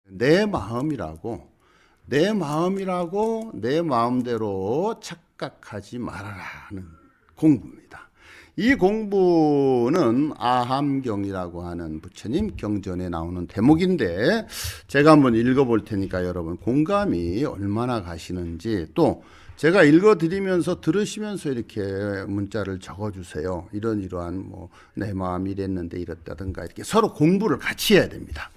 내 마음이라고 내 마음대로 착각하지 말아라는 공부입니다. 이 공부는 아함경이라고 하는 부처님 경전에 나오는 대목인데 제가 한번 읽어볼 테니까 여러분 공감이 얼마나 가시는지, 또 제가 읽어드리면서 들으시면서 이렇게 문자를 적어주세요. 이러한 내 마음이 이랬는데 이랬다든가 이렇게 서로 공부를 같이 해야 됩니다.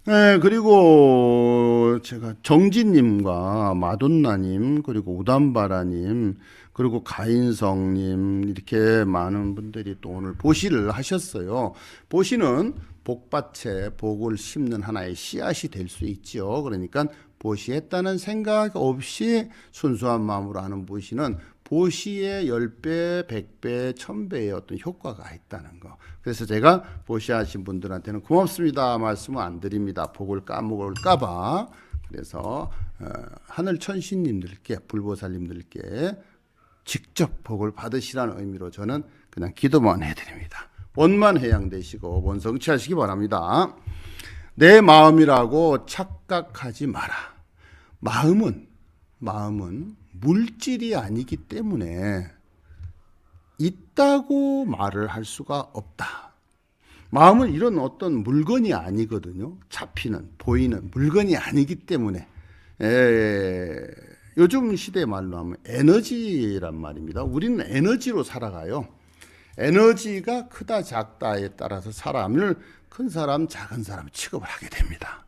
네, 그리고 제가 정진님과 마돈나님, 그리고 우담바라님, 그리고 가인성님, 이렇게 많은 분들이 또 오늘 보시를 하셨어요. 보시는 복밭에 복을 심는 하나의 씨앗이 될 수 있죠. 그러니까 보시했다는 생각 없이 순수한 마음으로 하는 보시는 보시의 10배, 100배, 1000배의 어떤 효과가 있다는 거. 그래서 제가 보시하신 분들한테는 고맙습니다 말씀을 안 드립니다. 복을 까먹을까봐. 그래서 하늘 천신님들께, 불보살님들께 직접 복을 받으시라는 의미로 저는 그냥 기도만 해드립니다. 원만 해양되시고 원성취하시기 바랍니다. 내 마음이라고 착각하지 마라. 마음은 물질이 아니기 때문에 있다고 말을 할 수가 없다. 마음은 이런 어떤 물건이 아니거든요. 잡히는, 보이는 물건이 아니기 때문에 요즘 시대 말로 하면 에너지란 말입니다. 우리는 에너지로 살아가요. 에너지가 크다 작다에 따라서 사람을 큰 사람 작은 사람 취급을 하게 됩니다.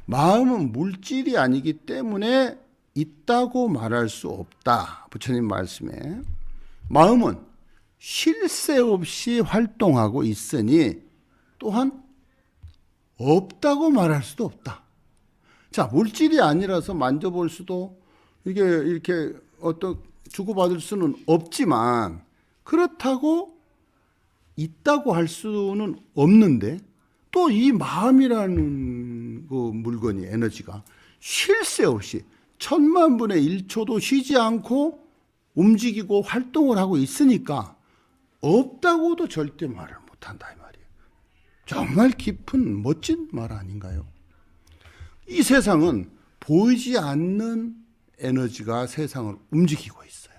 마음은 물질이 아니기 때문에 있다고 말할 수 없다. 부처님 말씀에 마음은 쉴 새 없이 활동하고 있으니 또한 없다고 말할 수도 없다. 자, 물질이 아니라서 만져볼 수도 이게 이렇게 어떤 주고받을 수는 없지만 그렇다고 있다고 할 수는 없는데 또 이 마음이라는 그 물건이 에너지가 쉴 새 없이 1000만분의 1초도 쉬지 않고 움직이고 활동을 하고 있으니까 없다고도 절대 말을 못한다 이 말이에요. 정말 깊은 멋진 말 아닌가요? 이 세상은 보이지 않는 에너지가 세상을 움직이고 있어요.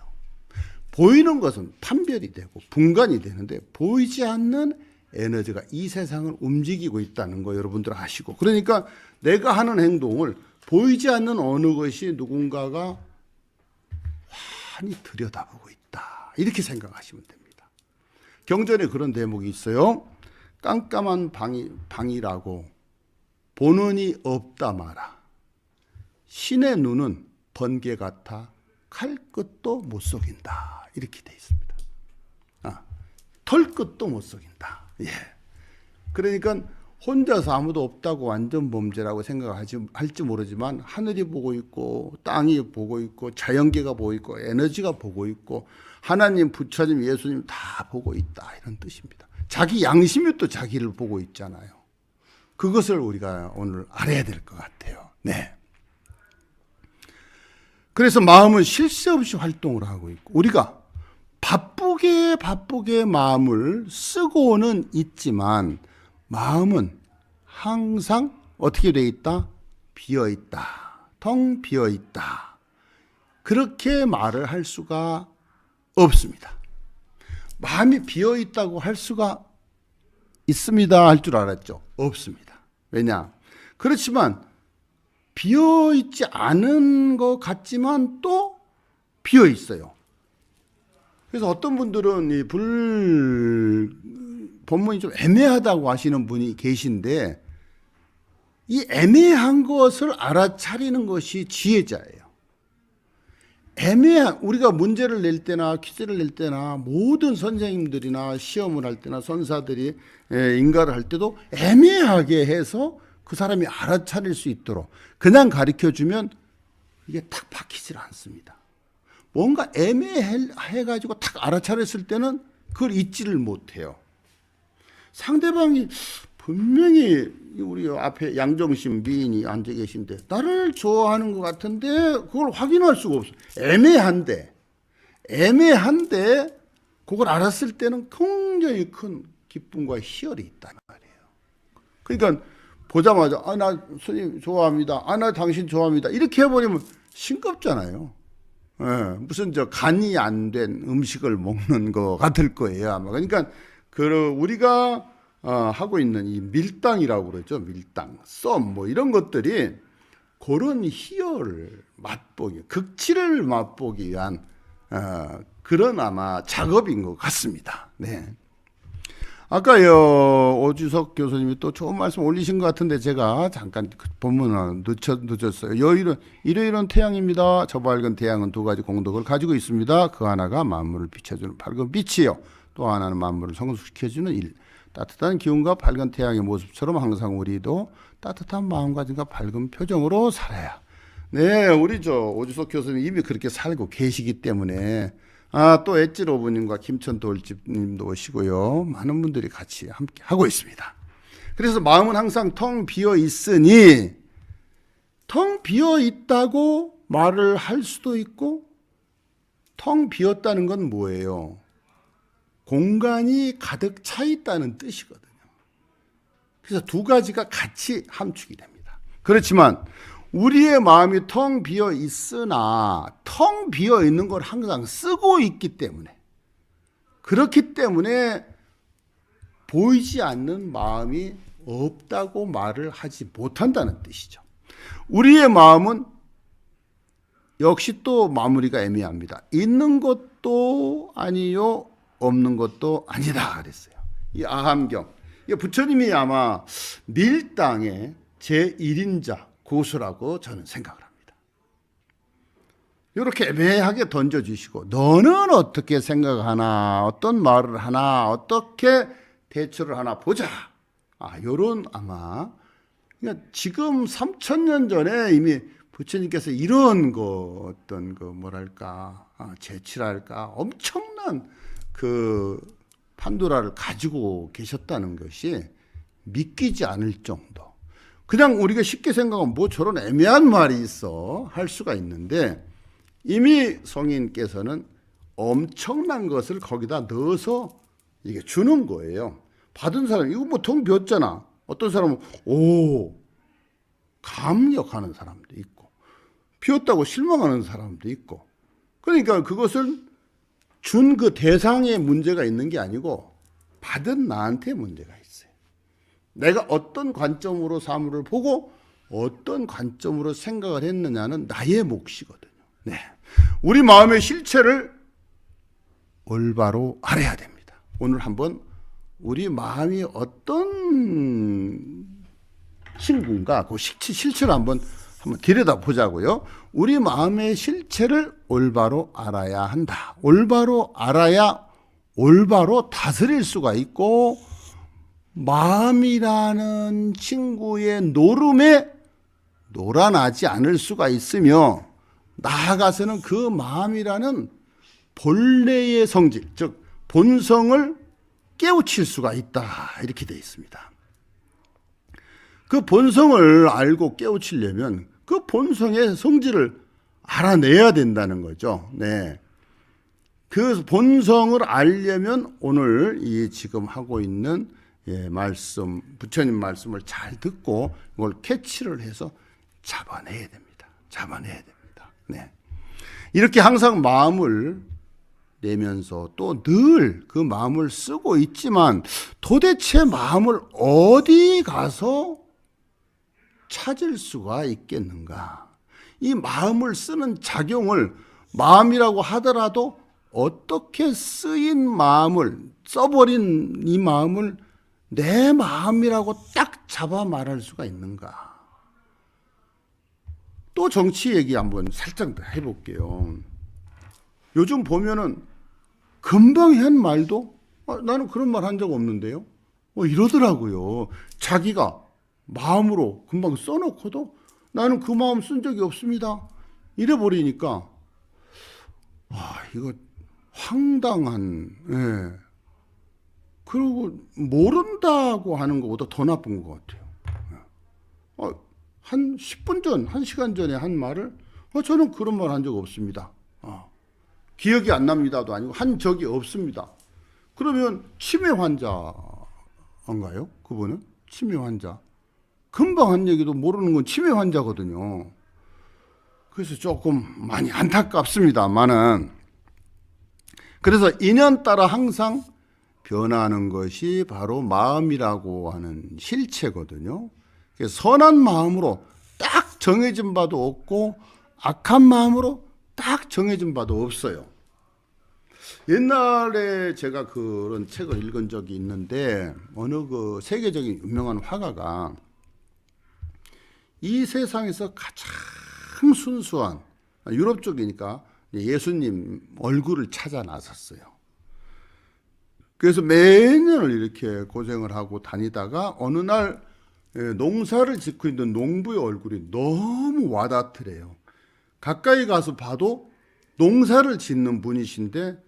보이는 것은 판별이 되고 분간이 되는데 보이지 않는 에너지가 이 세상을 움직이고 있다는 거 여러분들 아시고, 그러니까 내가 하는 행동을 보이지 않는 어느 것이 누군가가 환히 들여다보고 있다 이렇게 생각하시면 됩니다. 경전에 그런 대목이 있어요. 깜깜한 방이라고 보는이 없다 마라. 신의 눈은 번개 같아 칼끝도 못 속인다 이렇게 돼 있습니다. 털끝도 못 속인다. 예. 그러니까 혼자서 아무도 없다고 완전 범죄라고 할지 모르지만 하늘이 보고 있고 땅이 보고 있고 자연계가 보고 있고 에너지가 보고 있고 하나님, 부처님, 예수님 다 보고 있다 이런 뜻입니다. 자기 양심이 또 자기를 보고 있잖아요. 그것을 우리가 오늘 알아야 될 것 같아요. 네. 그래서 마음은 쉴 새 없이 활동을 하고 있고 우리가 바쁘게 마음을 쓰고는 있지만 마음은 항상 어떻게 돼 있다? 비어 있다. 텅 비어 있다. 그렇게 말을 할 수가 없습니다. 마음이 비어 있다고 할 수가 있습니다 할 줄 알았죠? 없습니다. 왜냐? 그렇지만 비어 있지 않은 것 같지만 또 비어 있어요. 그래서 어떤 분들은 이 본문이 좀 애매하다고 하시는 분이 계신데 이 애매한 것을 알아차리는 것이 지혜자예요. 우리가 문제를 낼 때나 퀴즈를 낼 때나 모든 선생님들이나 시험을 할 때나 선사들이 인가를 할 때도 애매하게 해서 그 사람이 알아차릴 수 있도록 그냥 가르쳐주면 이게 탁 박히질 않습니다. 뭔가 애매해가지고 탁 알아차렸을 때는 그걸 잊지를 못해요. 상대방이 분명히 우리 앞에 양정신 미인이 앉아 계신데 나를 좋아하는 것 같은데 그걸 확인할 수가 없어요. 애매한데 그걸 알았을 때는 굉장히 큰 기쁨과 희열이 있단 말이에요. 그러니까 보자마자 나 스님 좋아합니다. 나 당신 좋아합니다. 이렇게 해버리면 싱겁잖아요. 예, 무슨 간이 안 된 음식을 먹는 것 같을 거예요 아마. 그러니까 우리가 하고 있는 이 밀당이라고 그러죠. 밀당, 썸 뭐 이런 것들이 그런 희열을 맛보기, 극치를 맛보기 위한 그런 아마 작업인 것 같습니다. 네. 아까요 오주석 교수님이 또 좋은 말씀 올리신 것 같은데 제가 잠깐 본문을 늦었어요. 이러이러한 태양입니다. 저 밝은 태양은 두 가지 공덕을 가지고 있습니다. 그 하나가 만물을 비춰주는 밝은 빛이요, 또 하나는 만물을 성숙시켜주는 일. 따뜻한 기운과 밝은 태양의 모습처럼 항상 우리도 따뜻한 마음가짐과 밝은 표정으로 살아야. 네, 우리 오주석 교수님 이미 그렇게 살고 계시기 때문에 또 엣지 로브님과 김천 돌집님도 오시고요. 많은 분들이 같이 함께 하고 있습니다. 그래서 마음은 항상 텅 비어 있으니, 텅 비어 있다고 말을 할 수도 있고, 텅 비었다는 건 뭐예요? 공간이 가득 차 있다는 뜻이거든요. 그래서 두 가지가 같이 함축이 됩니다. 그렇지만 우리의 마음이 텅 비어 있으나 텅 비어 있는 걸 항상 쓰고 있기 때문에, 그렇기 때문에 보이지 않는 마음이 없다고 말을 하지 못한다는 뜻이죠. 우리의 마음은 역시 또 마무리가 애매합니다. 있는 것도 아니요, 없는 것도 아니다 그랬어요. 이 아함경, 부처님이 아마 밀당의 제1인자 고수라고 저는 생각을 합니다. 이렇게 애매하게 던져주시고, 너는 어떻게 생각하나, 어떤 말을 하나, 어떻게 대처를 하나 보자. 요런 아마, 그러니까 지금 3000년 전에 이미 부처님께서 이런 어떤 뭐랄까, 재치랄까, 엄청난 판도라를 가지고 계셨다는 것이 믿기지 않을 정도. 그냥 우리가 쉽게 생각하면 뭐 저런 애매한 말이 있어 할 수가 있는데, 이미 성인께서는 엄청난 것을 거기다 넣어서 이게 주는 거예요. 받은 사람, 이거 뭐 텅 비었잖아. 어떤 사람은 감격하는 사람도 있고, 비었다고 실망하는 사람도 있고. 그러니까 그것을 준 그 대상에 문제가 있는 게 아니고 받은 나한테 문제가 있어요. 내가 어떤 관점으로 사물을 보고 어떤 관점으로 생각을 했느냐는 나의 몫이거든요. 네. 우리 마음의 실체를 올바로 알아야 됩니다. 오늘 한번 우리 마음이 어떤 친구인가 그 실체를 한번 들여다보자고요. 우리 마음의 실체를 올바로 알아야 한다. 올바로 알아야 올바로 다스릴 수가 있고, 마음이라는 친구의 노름에 놀아나지 않을 수가 있으며, 나아가서는 그 마음이라는 본래의 성질, 즉 본성을 깨우칠 수가 있다. 이렇게 되어 있습니다. 그 본성을 알고 깨우치려면 그 본성의 성질을 알아내야 된다는 거죠. 네. 그 본성을 알려면 오늘 이 지금 하고 있는 말씀, 부처님 말씀을 잘 듣고 이걸 캐치를 해서 잡아내야 됩니다. 잡아내야 됩니다. 네. 이렇게 항상 마음을 내면서 또 늘 그 마음을 쓰고 있지만, 도대체 마음을 어디 가서 찾을 수가 있겠는가? 이 마음을 쓰는 작용을, 마음이라고 하더라도 어떻게 쓰인 마음을, 써버린 이 마음을 내 마음이라고 딱 잡아 말할 수가 있는가? 또 정치 얘기 한번 살짝 해볼게요. 요즘 보면은 금방 한 말도 나는 그런 말 한 적 없는데요, 이러더라고요. 자기가 마음으로 금방 써놓고도 나는 그 마음 쓴 적이 없습니다, 이래버리니까 이거 황당한, 그리고 모른다고 하는 것보다 더 나쁜 것 같아요. 한 10분 전, 1시간 전에 한 말을 저는 그런 말 한 적 없습니다, 기억이 안 납니다도 아니고 한 적이 없습니다. 그러면 치매 환자인가요? 그분은 치매 환자. 금방 한 얘기도 모르는 건 치매 환자거든요. 그래서 조금 많이 안타깝습니다만은, 그래서 인연 따라 항상 변하는 것이 바로 마음이라고 하는 실체거든요. 그래서 선한 마음으로 딱 정해진 바도 없고 악한 마음으로 딱 정해진 바도 없어요. 옛날에 제가 그런 책을 읽은 적이 있는데, 어느 그 세계적인 유명한 화가가 이 세상에서 가장 순수한, 유럽 쪽이니까 예수님 얼굴을 찾아 나섰어요. 그래서 매년을 이렇게 고생을 하고 다니다가 어느 날 농사를 짓고 있는 농부의 얼굴이 너무 와닿더래요. 가까이 가서 봐도 농사를 짓는 분이신데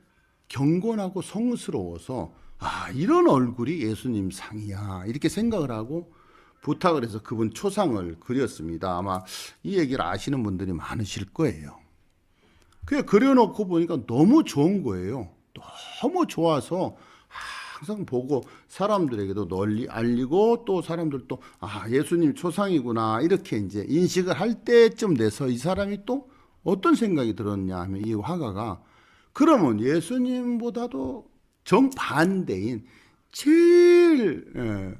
경건하고 성스러워서, 아, 이런 얼굴이 예수님 상이야, 이렇게 생각을 하고 부탁을 해서 그분 초상을 그렸습니다. 아마 이 얘기를 아시는 분들이 많으실 거예요. 그냥 그려놓고 보니까 너무 좋은 거예요. 너무 좋아서 항상 보고 사람들에게도 널리 알리고, 또 사람들도 아, 예수님 초상이구나 이렇게 이제 인식을 할 때쯤 돼서 이 사람이 또 어떤 생각이 들었냐 하면, 이 화가가 그러면 예수님보다도 정반대인 제일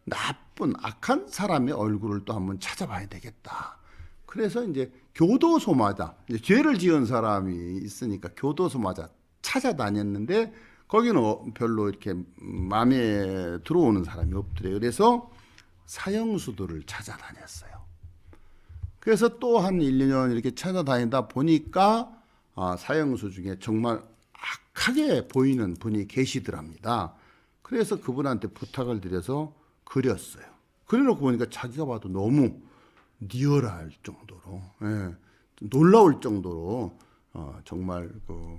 나쁜 악한 사람의 얼굴을 또 한번 찾아봐야 되겠다. 그래서 이제 교도소마다, 이제 죄를 지은 사람이 있으니까 교도소마다 찾아다녔는데 거기는 별로 이렇게 마음에 들어오는 사람이 없더래요. 그래서 사형수들을 찾아다녔어요. 그래서 또 한 1, 2년 이렇게 찾아다니다 보니까 사형수 중에 정말 악하게 보이는 분이 계시더랍니다. 그래서 그분한테 부탁을 드려서 그렸어요. 그려놓고 보니까 자기가 봐도 너무 리얼할 정도로, 놀라울 정도로 정말 그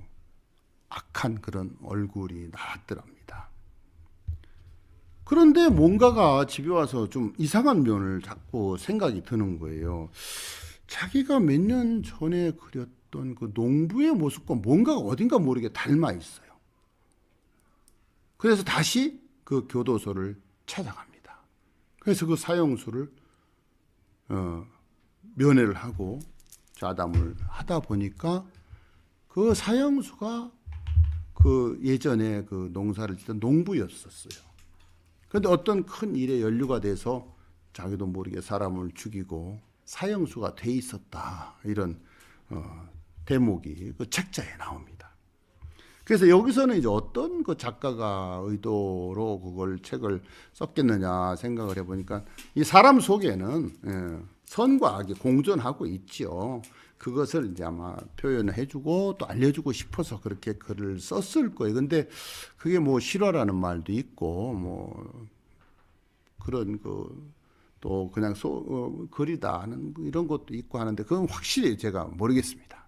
악한 그런 얼굴이 나왔더랍니다. 그런데 뭔가가 집에 와서 좀 이상한 면을 자꾸 생각이 드는 거예요. 자기가 몇 년 전에 그렸던 그 농부의 모습과 뭔가가 어딘가 모르게 닮아 있어요. 그래서 다시 그 교도소를 찾아갑니다. 그래서 그 사형수를 면회를 하고 좌담을 하다 보니까 그 사형수가 그 예전에 그 농사를 짓던 농부였었어요. 그런데 어떤 큰 일에 연루가 돼서 자기도 모르게 사람을 죽이고 사형수가 돼 있었다, 이런 대목이 그 책자에 나옵니다. 그래서 여기서는 이제 어떤 그 작가가 의도로 그걸 책을 썼겠느냐 생각을 해보니까, 이 사람 속에는 선과 악이 공존하고 있죠. 그것을 이제 아마 표현을 해주고 또 알려주고 싶어서 그렇게 글을 썼을 거예요. 근데 그게 뭐 실화라는 말도 있고, 뭐 그런 또 그냥 글이다 하는 이런 것도 있고 하는데, 그건 확실히 제가 모르겠습니다.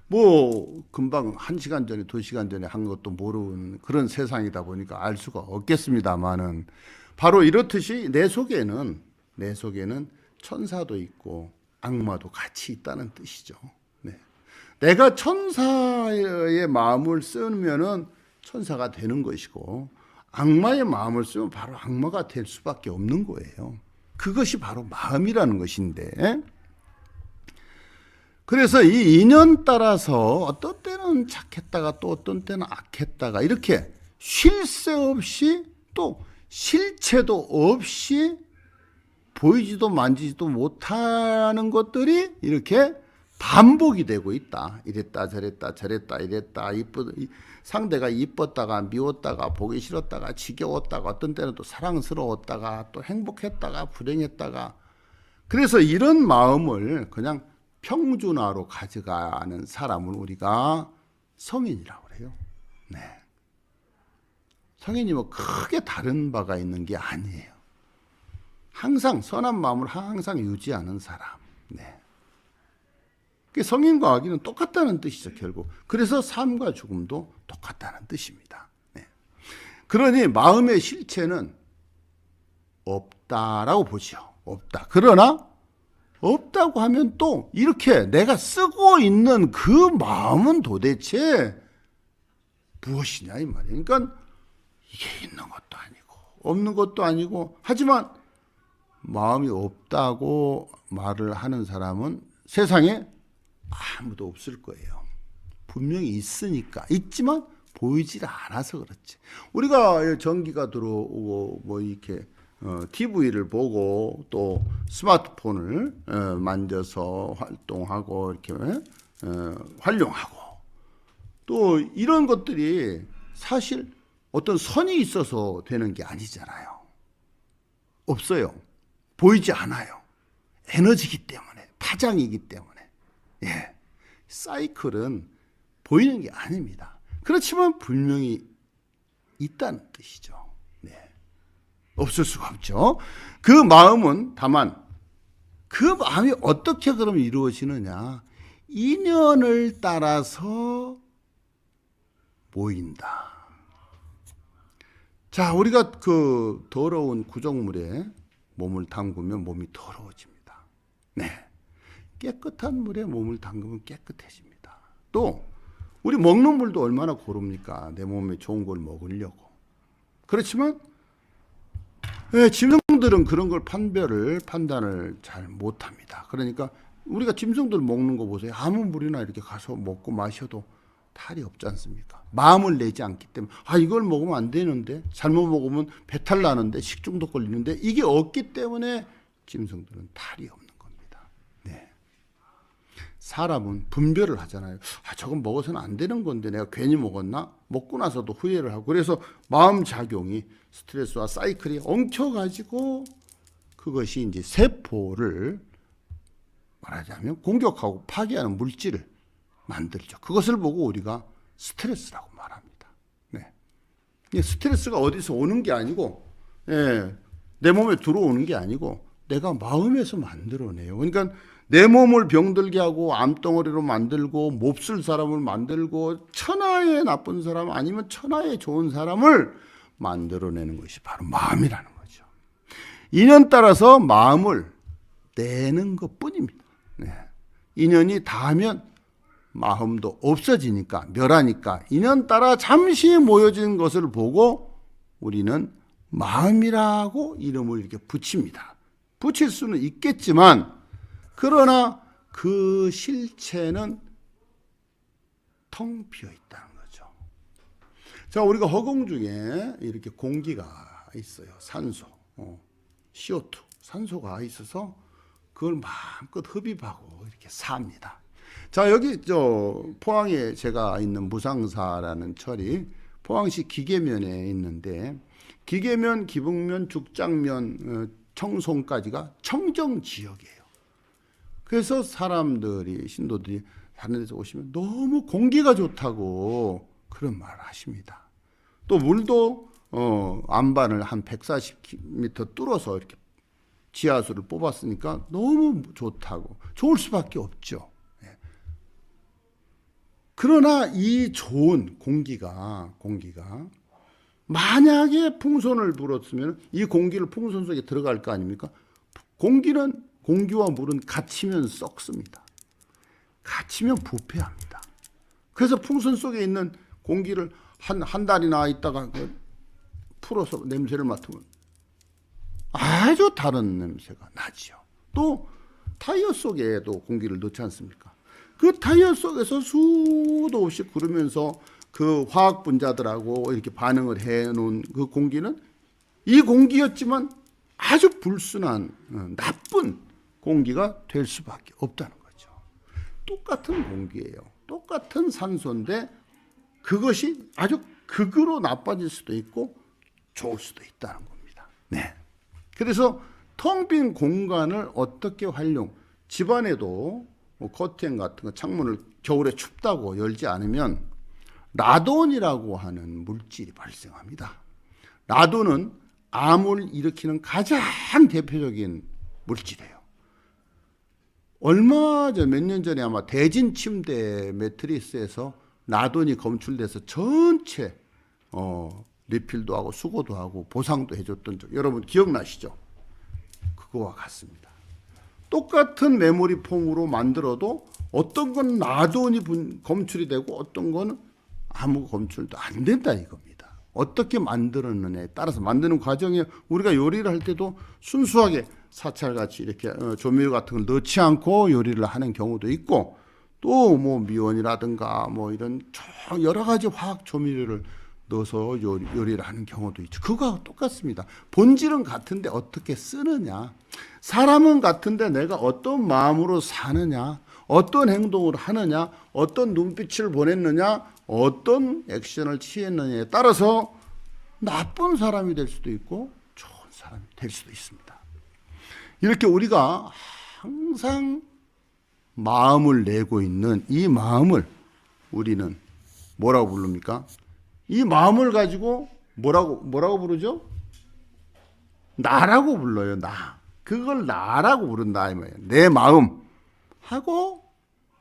뭐 금방 1시간 전에 2시간 전에 한 것도 모르는 그런 세상이다 보니까 알 수가 없겠습니다만은, 바로 이렇듯이 내 속에는 천사도 있고 악마도 같이 있다는 뜻이죠. 네. 내가 천사의 마음을 쓰면은 천사가 되는 것이고, 악마의 마음을 쓰면 바로 악마가 될 수밖에 없는 거예요. 그것이 바로 마음이라는 것인데, 그래서 이 인연 따라서 어떤 때는 착했다가 또 어떤 때는 악했다가, 이렇게 쉴 새 없이 또 실체도 없이 보이지도 만지지도 못하는 것들이 이렇게 반복이 되고 있다. 이랬다 저랬다 저랬다 이랬다, 상대가 이뻤다가 미웠다가 보기 싫었다가 지겨웠다가 어떤 때는 또 사랑스러웠다가 또 행복했다가 불행했다가, 그래서 이런 마음을 그냥 평준화로 가져가는 사람을 우리가 성인이라고 그래요. 네. 성인이 뭐 크게 다른 바가 있는 게 아니에요. 항상 선한 마음을 항상 유지하는 사람. 네. 성인과 악인은 똑같다는 뜻이죠, 결국. 그래서 삶과 죽음도 똑같다는 뜻입니다. 네. 그러니 마음의 실체는 없다라고 보죠. 없다. 그러나 없다고 하면 또 이렇게 내가 쓰고 있는 그 마음은 도대체 무엇이냐 이 말이에요. 그러니까 이게 있는 것도 아니고 없는 것도 아니고, 하지만 마음이 없다고 말을 하는 사람은 세상에 아무도 없을 거예요. 분명히 있으니까. 있지만 보이질 않아서 그렇지. 우리가 전기가 들어오고 뭐 이렇게 TV를 보고 또 스마트폰을 만져서 활동하고 이렇게 활용하고 또 이런 것들이 사실 어떤 선이 있어서 되는 게 아니잖아요. 없어요. 보이지 않아요. 에너지이기 때문에, 파장이기 때문에. 예. 사이클은 보이는 게 아닙니다. 그렇지만 분명히 있다는 뜻이죠. 네. 없을 수가 없죠. 그 마음은 다만 그 마음이 어떻게 그럼 이루어지느냐? 인연을 따라서 모인다. 자, 우리가 그 더러운 구정물에 몸을 담그면 몸이 더러워집니다. 네. 깨끗한 물에 몸을 담그면 깨끗해집니다. 또 우리 먹는 물도 얼마나 고릅니까? 내 몸에 좋은 걸 먹으려고. 그렇지만 짐승들은 그런 걸 판단을 잘 못합니다. 그러니까 우리가 짐승들 먹는 거 보세요. 아무 물이나 이렇게 가서 먹고 마셔도 탈이 없지 않습니까? 마음을 내지 않기 때문에 이걸 먹으면 안 되는데, 잘못 먹으면 배탈 나는데, 식중독 걸리는데, 이게 없기 때문에 짐승들은 탈이 없는 겁니다. 네. 사람은 분별을 하잖아요. 저건 먹어서는 안 되는 건데 내가 괜히 먹었나? 먹고 나서도 후회를 하고. 그래서 마음 작용이, 스트레스와 사이클이 엉켜가지고 그것이 이제 세포를 말하자면 공격하고 파괴하는 물질을 만들죠. 그것을 보고 우리가 스트레스라고 말합니다. 네. 스트레스가 어디서 오는 게 아니고, 내 몸에 들어오는 게 아니고 내가 마음에서 만들어내요. 그러니까 내 몸을 병들게 하고 암덩어리로 만들고 몹쓸 사람을 만들고 천하의 나쁜 사람 아니면 천하의 좋은 사람을 만들어내는 것이 바로 마음이라는 거죠. 인연 따라서 마음을 내는 것뿐입니다. 네. 인연이 닿으면 마음도 없어지니까, 멸하니까 인연 따라 잠시 모여진 것을 보고 우리는 마음이라고 이름을 이렇게 붙입니다. 붙일 수는 있겠지만 그러나 그 실체는 텅 비어 있다는 거죠. 자, 우리가 허공 중에 이렇게 공기가 있어요. 산소, CO2, 산소가 있어서 그걸 마음껏 흡입하고 이렇게 삽니다. 자, 여기 포항에 제가 있는 무상사라는 철이 포항시 기계면에 있는데, 기계면, 기북면, 죽장면, 청송까지가 청정지역이에요. 그래서 사람들이, 신도들이 다른 데서 오시면 너무 공기가 좋다고 그런 말을 하십니다. 또 물도 안반을 한 140m 뚫어서 이렇게 지하수를 뽑았으니까 너무 좋다고, 좋을 수밖에 없죠. 그러나 이 좋은 공기가 만약에 풍선을 불었으면 이 공기를 풍선 속에 들어갈 거 아닙니까? 공기와 물은 갇히면 썩습니다. 갇히면 부패합니다. 그래서 풍선 속에 있는 공기를 한 달이나 있다가 풀어서 냄새를 맡으면 아주 다른 냄새가 나지요. 또 타이어 속에도 공기를 넣지 않습니까? 그 타이어 속에서 수도 없이 구르면서 그 화학 분자들하고 이렇게 반응을 해놓은 그 공기는 이 공기였지만 아주 불순한 나쁜 공기가 될 수밖에 없다는 거죠. 똑같은 공기예요. 똑같은 산소인데 그것이 아주 극으로 나빠질 수도 있고 좋을 수도 있다는 겁니다. 네. 그래서 텅 빈 공간을 어떻게 집안에도 커튼 같은 거, 창문을 겨울에 춥다고 열지 않으면 라돈이라고 하는 물질이 발생합니다. 라돈은 암을 일으키는 가장 대표적인 물질이에요. 몇 년 전에 아마 대진 침대 매트리스에서 라돈이 검출돼서 전체 리필도 하고 수거도 하고 보상도 해줬던 적 여러분 기억나시죠? 그거와 같습니다. 똑같은 메모리 폼으로 만들어도 어떤 건 라돈이 검출이 되고 어떤 건 아무 검출도 안 된다 이겁니다. 어떻게 만들었느냐에 따라서 만드는 과정에 우리가 요리를 할 때도 순수하게 사찰같이 이렇게 조미료 같은 걸 넣지 않고 요리를 하는 경우도 있고 또 뭐 미원이라든가 뭐 이런 여러 가지 화학 조미료를 넣어서 요리를 하는 경우도 있죠. 그거하고 똑같습니다. 본질은 같은데 어떻게 쓰느냐. 사람은 같은데 내가 어떤 마음으로 사느냐, 어떤 행동을 하느냐, 어떤 눈빛을 보냈느냐, 어떤 액션을 취했느냐에 따라서 나쁜 사람이 될 수도 있고 좋은 사람이 될 수도 있습니다. 이렇게 우리가 항상 마음을 내고 있는 이 마음을 우리는 뭐라고 부릅니까? 이 마음을 가지고 뭐라고 부르죠? 나라고 불러요. 나. 그걸 나라고 부른다 이 말이에요. 내 마음 하고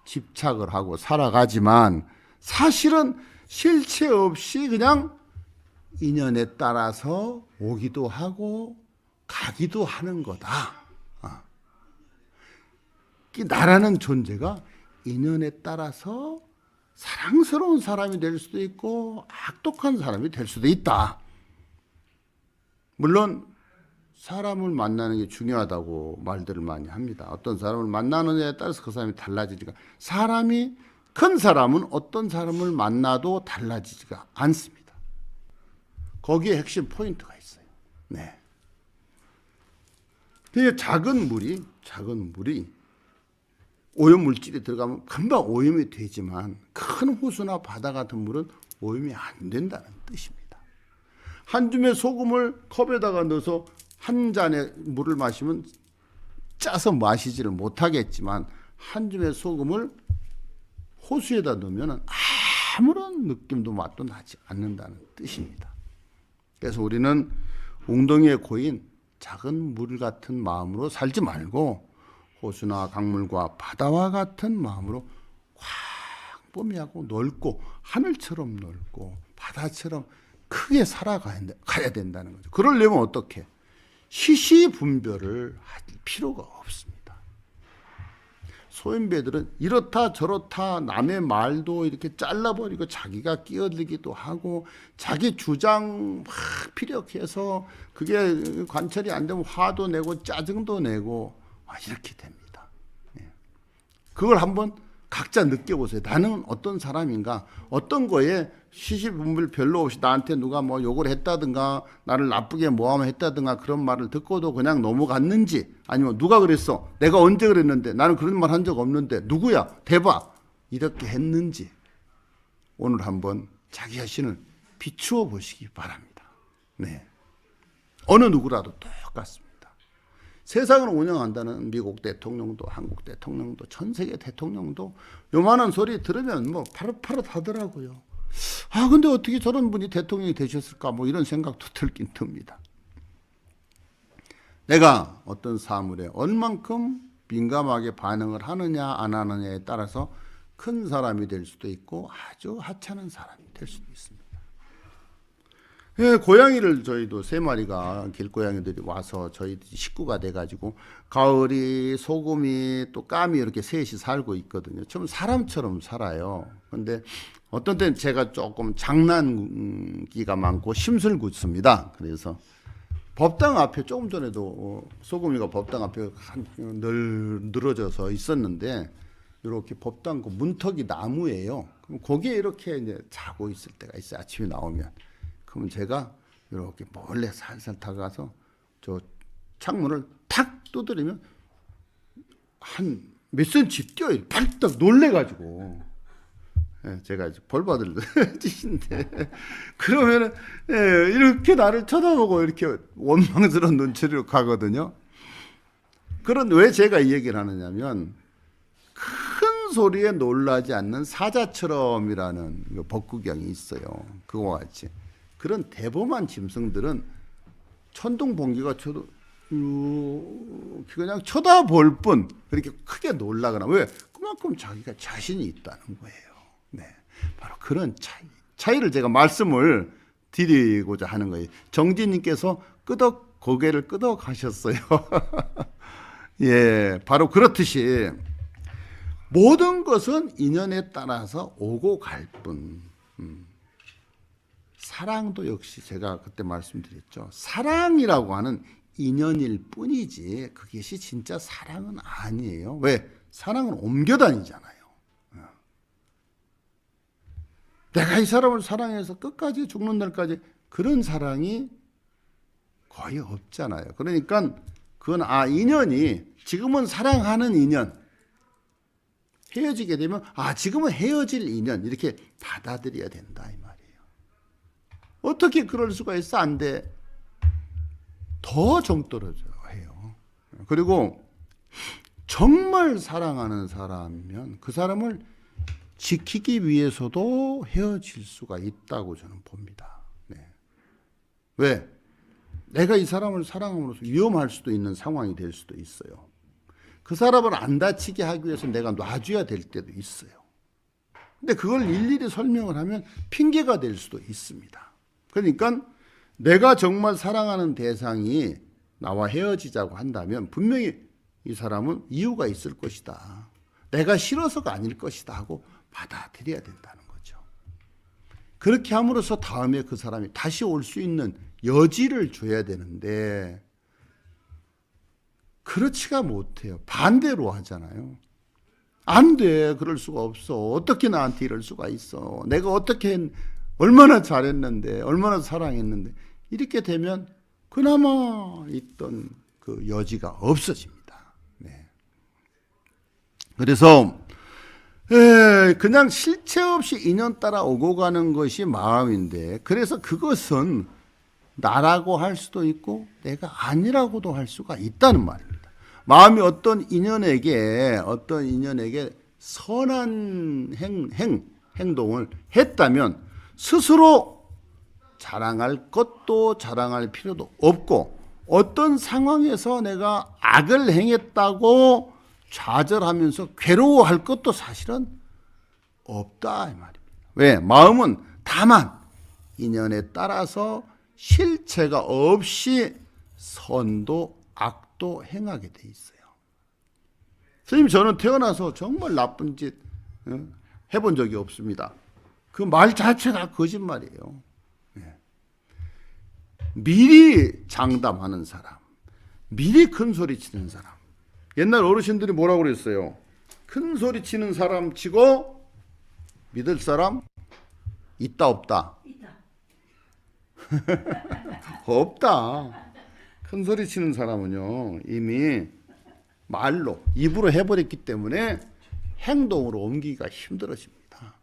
집착을 하고 살아가지만 사실은 실체 없이 그냥 인연에 따라서 오기도 하고 가기도 하는 거다. 이 나라는 존재가 인연에 따라서 사랑스러운 사람이 될 수도 있고 악독한 사람이 될 수도 있다. 물론 사람을 만나는 게 중요하다고 말들을 많이 합니다. 어떤 사람을 만나느냐에 따라서 그 사람이 달라지니까 큰 사람은 어떤 사람을 만나도 달라지지가 않습니다. 거기에 핵심 포인트가 있어요. 네. 그게 작은 물이 오염물질이 들어가면 금방 오염이 되지만 큰 호수나 바다 같은 물은 오염이 안 된다는 뜻입니다. 한 줌의 소금을 컵에다가 넣어서 한 잔의 물을 마시면 짜서 마시지를 못하겠지만 한 줌의 소금을 호수에다 넣으면 아무런 느낌도 맛도 나지 않는다는 뜻입니다. 그래서 우리는 웅덩이에 고인 작은 물 같은 마음으로 살지 말고 호수나 강물과 바다와 같은 마음으로 광범위하고 넓고 하늘처럼 넓고 바다처럼 크게 살아가야 된다는 거죠. 그러려면 어떻게? 시시분별을 할 필요가 없습니다. 소인배들은 이렇다 저렇다 남의 말도 이렇게 잘라버리고 자기가 끼어들기도 하고 자기 주장 막 피력해서 그게 관철이 안 되면 화도 내고 짜증도 내고 이렇게 됩니다. 그걸 한번 각자 느껴보세요. 나는 어떤 사람인가? 어떤 거에 시시분별 별로 없이 나한테 누가 뭐 욕을 했다든가 나를 나쁘게 모함을 했다든가 그런 말을 듣고도 그냥 넘어갔는지 아니면 누가 그랬어? 내가 언제 그랬는데? 나는 그런 말 한 적 없는데 누구야? 대박! 이렇게 했는지 오늘 한번 자기 자신을 비추어 보시기 바랍니다. 네. 어느 누구라도 똑같습니다. 세상을 운영한다는 미국 대통령도 한국 대통령도 전 세계 대통령도 요만한 소리 들으면 뭐 파릇파릇 하더라고요. 근데 어떻게 저런 분이 대통령이 되셨을까 뭐 이런 생각도 들긴 듭니다. 내가 어떤 사물에 얼만큼 민감하게 반응을 하느냐 안 하느냐에 따라서 큰 사람이 될 수도 있고 아주 하찮은 사람이 될 수도 있습니다. 고양이를 저희도 3마리가 길고양이들이 와서 저희 식구가 돼가지고 가을이 소금이 또 까미 이렇게 셋이 살고 있거든요. 좀 사람처럼 살아요. 근데 어떤 때는 제가 조금 장난기가 많고 심술궂습니다. 그래서 법당 앞에 조금 전에도 소금이가 법당 앞에 늘어져서 있었는데 이렇게 법당 그 문턱이 나무예요. 그럼 거기에 이렇게 이제 자고 있을 때가 있어요. 아침에 나오면. 그러면 제가 이렇게 몰래 살살 다가가서 저 창문을 탁 두드리면 한 몇 센치 뛰어요. 발딱 놀래가지고. 제가 벌 받을 짓인데 그러면은 이렇게 나를 쳐다보고 이렇게 원망스러운 눈치로 가거든요. 왜 제가 이 얘기를 하느냐면 큰 소리에 놀라지 않는 사자처럼이라는 법구경이 있어요. 그거와 같이. 그런 대범한 짐승들은 천둥번개가 쳐도 그냥 쳐다볼 뿐 그렇게 크게 놀라거나 왜? 그만큼 자기가 자신이 있다는 거예요. 네, 바로 그런 차이를 제가 말씀을 드리고자 하는 거예요. 정진님께서 고개를 끄덕 하셨어요. 예, 바로 그렇듯이 모든 것은 인연에 따라서 오고 갈 뿐. 사랑도 역시 제가 그때 말씀드렸죠. 사랑이라고 하는 인연일 뿐이지 그것이 진짜 사랑은 아니에요. 왜? 사랑은 옮겨다니잖아요. 내가 이 사람을 사랑해서 끝까지 죽는 날까지 그런 사랑이 거의 없잖아요. 그러니까 그건 인연이 지금은 사랑하는 인연, 헤어지게 되면 지금은 헤어질 인연 이렇게 받아들여야 된다 이 말이에요. 어떻게 그럴 수가 있어? 안 돼. 더 정 떨어져 해요. 그리고 정말 사랑하는 사람이면 그 사람을 지키기 위해서도 헤어질 수가 있다고 저는 봅니다. 네. 왜? 내가 이 사람을 사랑함으로써 위험할 수도 있는 상황이 될 수도 있어요. 그 사람을 안 다치게 하기 위해서 내가 놔줘야 될 때도 있어요. 근데 그걸 일일이 설명을 하면 핑계가 될 수도 있습니다. 그러니까 내가 정말 사랑하는 대상이 나와 헤어지자고 한다면 분명히 이 사람은 이유가 있을 것이다. 내가 싫어서가 아닐 것이다 하고 받아들여야 된다는 거죠. 그렇게 함으로써 다음에 그 사람이 다시 올 수 있는 여지를 줘야 되는데 그렇지가 못해요. 반대로 하잖아요. 안 돼. 그럴 수가 없어. 어떻게 나한테 이럴 수가 있어. 내가 어떻게 얼마나 잘했는데 얼마나 사랑했는데 이렇게 되면 그나마 있던 그 여지가 없어집니다. 네. 그래서 그냥 실체 없이 인연 따라 오고 가는 것이 마음인데 그래서 그것은 나라고 할 수도 있고 내가 아니라고도 할 수가 있다는 말입니다. 마음이 어떤 인연에게 선한 행동을 했다면 스스로 자랑할 것도 자랑할 필요도 없고 어떤 상황에서 내가 악을 행했다고 좌절하면서 괴로워할 것도 사실은 없다 이 말입니다. 왜? 마음은 다만 인연에 따라서 실체가 없이 선도 악도 행하게 돼 있어요. 선생님 저는 태어나서 정말 나쁜 짓 해본 적이 없습니다. 그 말 자체가 거짓말이에요. 미리 장담하는 사람, 미리 큰 소리 치는 사람. 옛날 어르신들이 뭐라고 그랬어요? 큰 소리 치는 사람 치고 믿을 사람 있다 없다? 있다. 없다. 큰 소리 치는 사람은요 이미 말로 입으로 해버렸기 때문에 행동으로 옮기기가 힘들어집니다.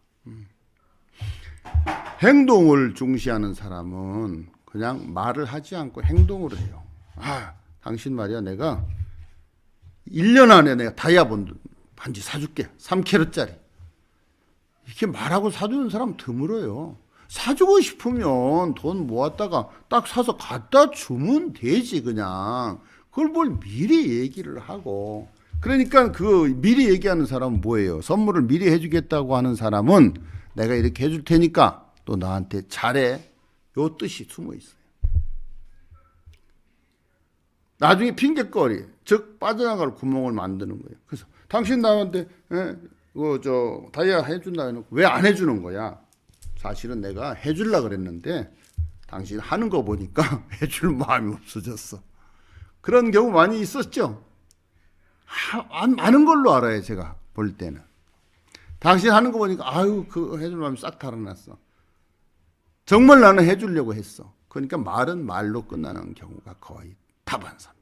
행동을 중시하는 사람은 그냥 말을 하지 않고 행동으로 해요. 당신 말이야 내가 1년 안에 내가 다이아몬드 반지 사줄게. 3캐럿짜리. 이렇게 말하고 사주는 사람 드물어요. 사주고 싶으면 돈 모았다가 딱 사서 갖다 주면 되지 그냥. 그걸 뭘 미리 얘기를 하고. 그러니까 그 미리 얘기하는 사람은 뭐예요? 선물을 미리 해주겠다고 하는 사람은 내가 이렇게 해줄 테니까 또 나한테 잘해. 요 뜻이 숨어 있어요. 나중에 핑계거리, 즉 빠져나갈 구멍을 만드는 거예요. 그래서 당신 나한테 다이아 해준다 해놓고 왜 안 해주는 거야? 사실은 내가 해주려고 그랬는데 당신 하는 거 보니까 해줄 마음이 없어졌어. 그런 경우 많이 있었죠. 많은 걸로 알아요. 제가 볼 때는. 당신 하는 거 보니까 그 해줄 마음이 싹 달아났어. 정말 나는 해주려고 했어. 그러니까 말은 말로 끝나는 경우가 거의 다반사입니다.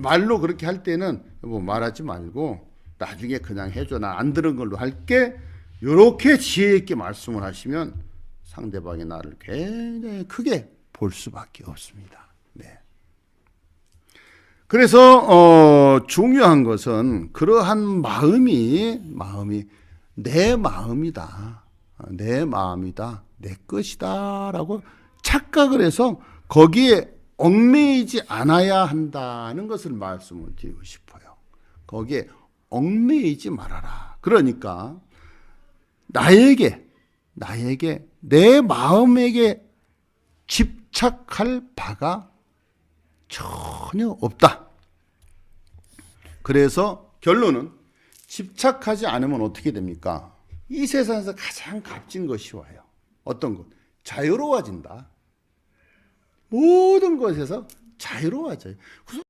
말로 그렇게 할 때는 말하지 말고 나중에 그냥 해줘. 나 안 들은 걸로 할게. 이렇게 지혜 있게 말씀을 하시면 상대방이 나를 굉장히 크게 볼 수밖에 없습니다. 네. 그래서 중요한 것은 그러한 마음이 내 마음이다. 내 마음이다. 내 것이다라고 착각을 해서 거기에 얽매이지 않아야 한다는 것을 말씀을 드리고 싶어요. 거기에 얽매이지 말아라. 그러니까 나에게 내 마음에게 집착할 바가 전혀 없다. 그래서 결론은 집착하지 않으면 어떻게 됩니까? 이 세상에서 가장 값진 것이 와요. 어떤 것? 자유로워진다. 모든 것에서 자유로워져요. 그래서